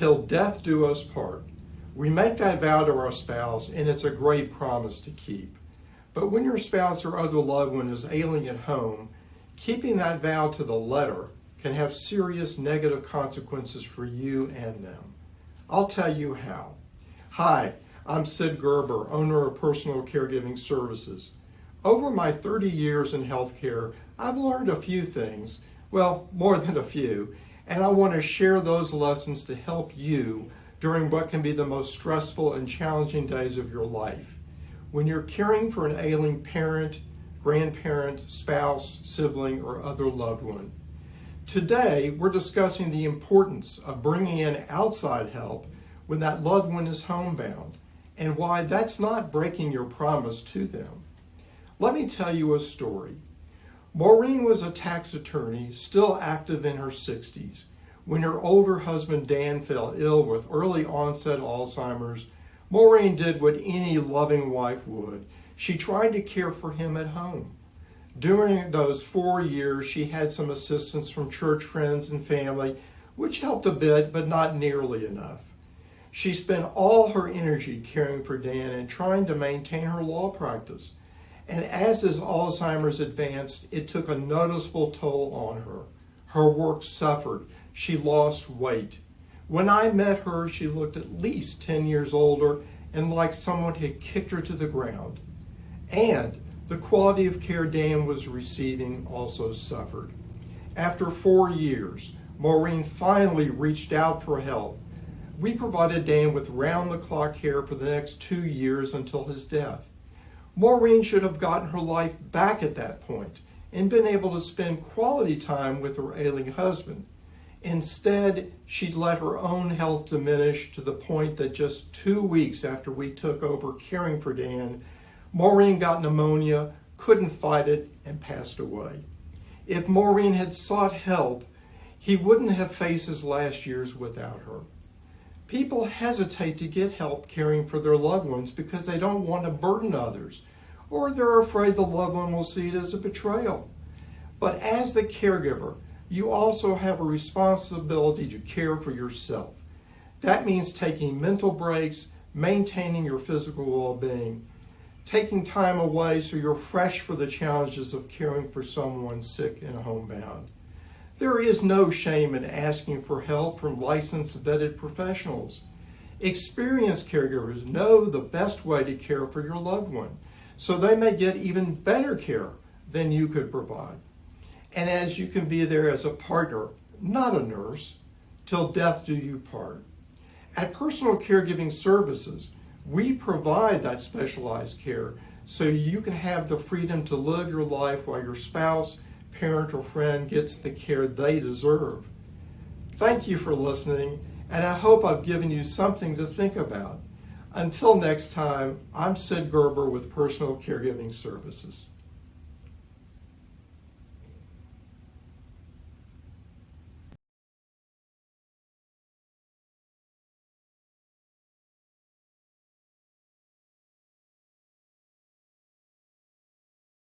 till death do us part. We make that vow to our spouse, and it's a great promise to keep. But when your spouse or other loved one is ailing at home, keeping that vow to the letter can have serious negative consequences for you and them. I'll tell you how. Hi, I'm Sid Gerber, owner of Personal Caregiving Services. Over my 30 years in healthcare, I've learned a few things, well, more than a few, and I want to share those lessons to help you during what can be the most stressful and challenging days of your life. When you're caring for an ailing parent, grandparent, spouse, sibling, or other loved one. Today, we're discussing the importance of bringing in outside help when that loved one is homebound, and why that's not breaking your promise to them. Let me tell you a story. Maureen was a tax attorney, still active in her 60s, when her older husband Dan fell ill with early onset Alzheimer's. Maureen did what any loving wife would. She tried to care for him at home. During those 4 years, she had some assistance from church friends and family, which helped a bit, but not nearly enough. She spent all her energy caring for Dan and trying to maintain her law practice. And as his Alzheimer's advanced, it took a noticeable toll on her. Her work suffered. She lost weight. When I met her, she looked at least 10 years older and like someone had kicked her to the ground. And the quality of care Dan was receiving also suffered. After 4 years, Maureen finally reached out for help. We provided Dan with round-the-clock care for the next 2 years until his death. Maureen should have gotten her life back at that point and been able to spend quality time with her ailing husband. Instead, she'd let her own health diminish to the point that just 2 weeks after we took over caring for Dan, Maureen got pneumonia, couldn't fight it, and passed away. If Maureen had sought help, he wouldn't have faced his last years without her. People hesitate to get help caring for their loved ones because they don't want to burden others, or they're afraid the loved one will see it as a betrayal. But as the caregiver, you also have a responsibility to care for yourself. That means taking mental breaks, maintaining your physical well-being, taking time away so you're fresh for the challenges of caring for someone sick and homebound. There is no shame in asking for help from licensed, vetted professionals. Experienced caregivers know the best way to care for your loved one, so they may get even better care than you could provide. And as you can be there as a partner, not a nurse, till death do you part. At Personal Caregiving Services, we provide that specialized care so you can have the freedom to live your life while your spouse, parent, or friend gets the care they deserve. Thank you for listening, and I hope I've given you something to think about. Until next time, I'm Sid Gerber with Personal Caregiving Services.